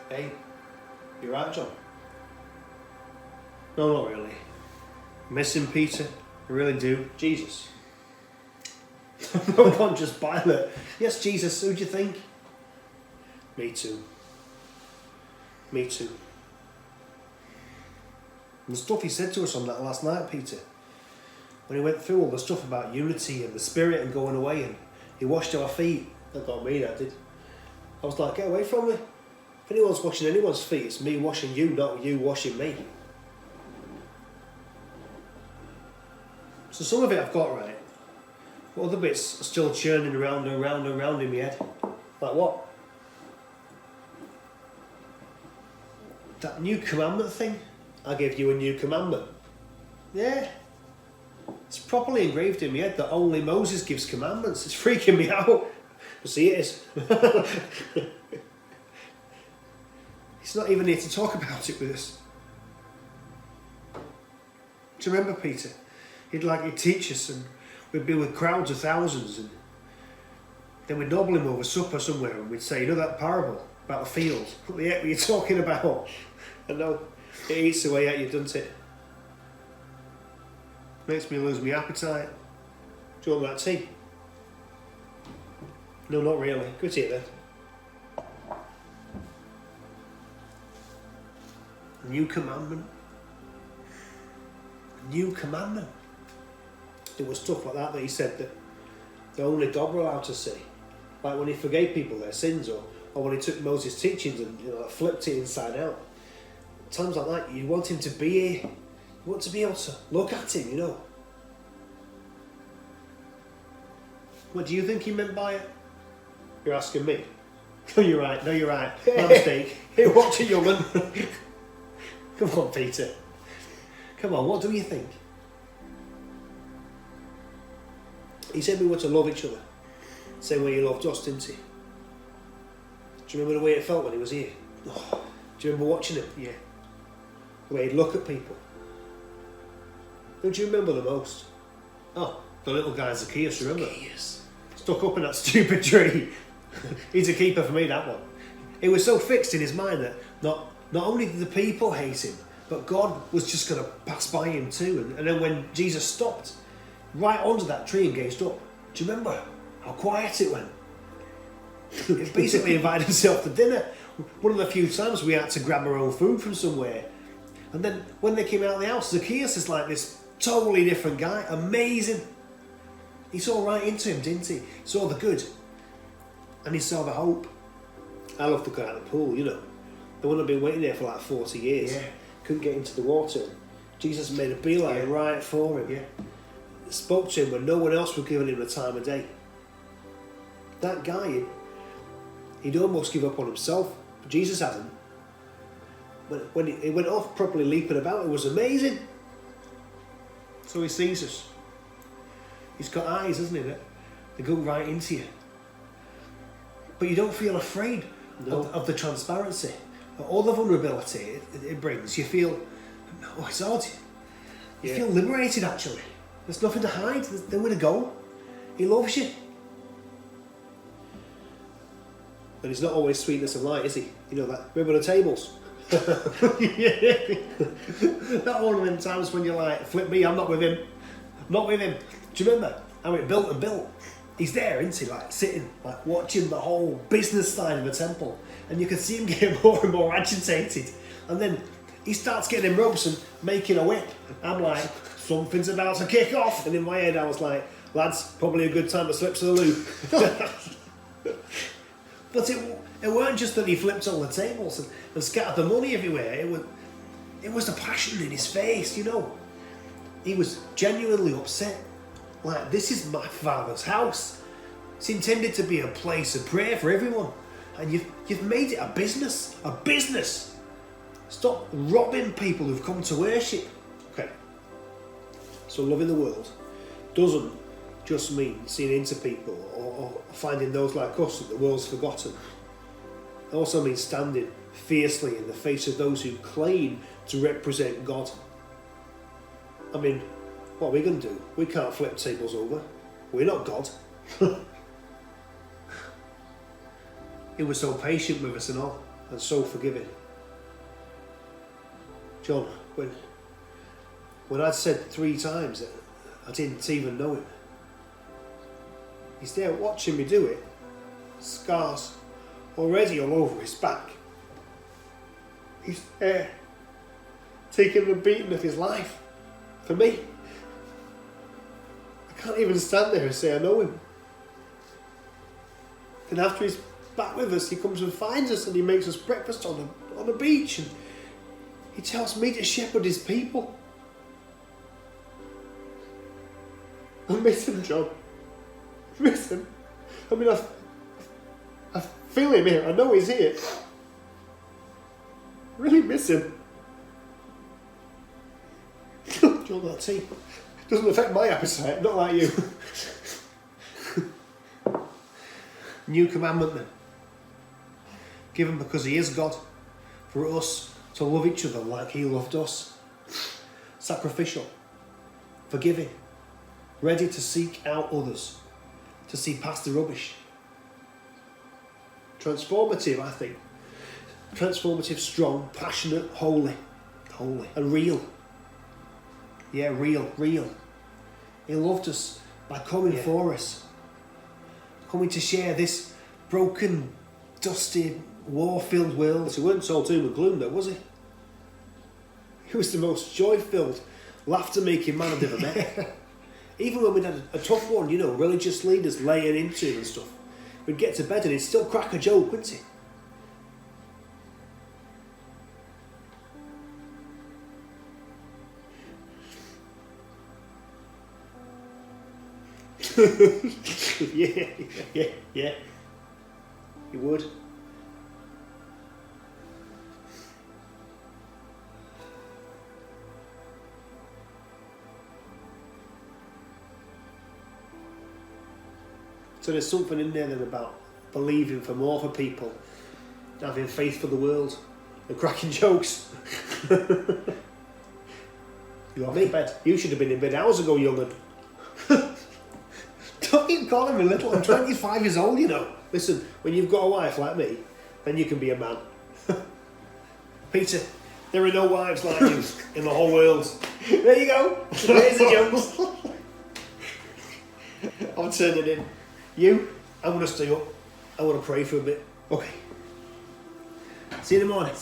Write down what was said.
Hey, you're right, John. No, not really. Missing Peter, I really do. Jesus. No one just Pilate. Yes, Jesus, who do you think? Me too. Me too. And the stuff he said to us on that last night, Peter, when he went through all the stuff about unity and the Spirit and going away, and he washed our feet. That got me, that did. I was like, get away from me. If anyone's washing anyone's feet, it's me washing you, not you washing me. So some of it I've got right, but other bits are still churning around and around and around in my head. Like what? That new commandment thing? I gave you a new commandment. Yeah. It's properly engraved in my head that only Moses gives commandments. It's freaking me out. But see, it is. He's not even here to talk about it with us. Do you remember, Peter? He'd teach us, and we'd be with crowds of thousands, and then we'd nobble him over supper somewhere, and we'd say, you know that parable about the field? What the heck were you talking about? I know, it eats away at you, doesn't it? Makes me lose my appetite. Do you want that tea? No, not really. Go to it then. A new commandment. A new commandment. There was stuff like that he said that only God were allowed to see. Like when he forgave people their sins, or when he took Moses' teachings and flipped it inside out. Times like that, you want him to be here. You want to be able to look at him, What do you think he meant by it? You're asking me. No, you're right. No, you're right. My mistake. Hey, watch it, young'un. Come on, Peter. Come on, what do you think? He said we were to love each other. Same way he loved us, didn't he? Do you remember the way it felt when he was here? Oh, do you remember watching him? Yeah. The way he'd look at people. Who do you remember the most? Oh, the little guy Zacchaeus, remember? Zacchaeus. Stuck up in that stupid tree. He's a keeper for me, that one. It was so fixed in his mind that not only did the people hate him, but God was just going to pass by him too. And then when Jesus stopped, right under that tree and gazed up, do you remember how quiet it went? He basically invited himself to dinner. One of the few times we had to grab our own food from somewhere. And then when they came out of the house, Zacchaeus is like this totally different guy. Amazing. He saw right into him, didn't he? He saw the good. And he saw the hope. I love the guy at the pool, The one had been waiting there for like 40 years. Yeah. Couldn't get into the water. Jesus made a beeline right for him. Yeah. Spoke to him when no one else was giving him the time of day. That guy, he'd almost give up on himself, but Jesus hadn't. When he went off properly leaping about, it was amazing. So he sees us. He's got eyes, hasn't he? They go right into you. But you don't feel afraid of the transparency, all the vulnerability it brings. You feel, oh, it's odd. You feel liberated, actually. There's nothing to hide. There's nowhere to go. He loves you. But he's not always sweetness and light, is he? That. Remember the tables? That one of them times when you're like, flip me, I'm not with him. I'm not with him. Do you remember how it built and built? He's there, isn't he? Like sitting, like watching the whole business side of the temple. And you can see him getting more and more agitated. And then he starts getting ropes and making a whip. I'm like, something's about to kick off. And in my head I was like, lads, probably a good time to slip to the loo. But it weren't just that he flipped all the tables and scattered the money everywhere. It was the passion in his face, He was genuinely upset. Like, this is my Father's house. It's intended to be a place of prayer for everyone. And you've made it a business. A business. Stop robbing people who've come to worship. Okay. So loving the world doesn't just mean seeing into people or finding those like us that the world's forgotten. It also means standing fiercely in the face of those who claim to represent God. I mean, what are we going to do? We can't flip tables over. We're not God. He was so patient with us and all. and so forgiving. John, when I'd said 3 times that I didn't even know him, he's there watching me do it, scars already all over his back. He's there, taking the beating of his life for me. I can't even stand there and say I know him. And after he's back with us, he comes and finds us and he makes us breakfast on the beach, and he tells me to shepherd his people. I miss him, John. I miss him. I mean, I feel him here. I know he's here. I really miss him. John, that tea doesn't affect my appetite, not like you. New commandment then, given because he is God, for us to love each other like he loved us. Sacrificial, forgiving, ready to seek out others, to see past the rubbish. Transformative, I think. Transformative, strong, passionate, holy, and real. Yeah, real. He loved us by coming for us. Coming to share this broken, dusty, war-filled world. He weren't all doom and gloom though, was he? He was the most joy-filled, laughter-making man I've ever met. Even when we'd had a tough one, you know, religious leaders laying into him and stuff, we'd get to bed and he'd still crack a joke, wouldn't he? yeah. He would. So there's something in there then about believing for more for people, having faith for the world, and cracking jokes. You off to bed? You should have been in bed hours ago, young'un. Don't keep calling me little. I'm 25 years old, you know. Listen, when you've got a wife like me, then you can be a man. Peter, there are no wives like you in the whole world. There you go. There's the jokes. I'm turning in. You, I'm going to stay up. I want to pray for a bit. Okay. See you in the morning.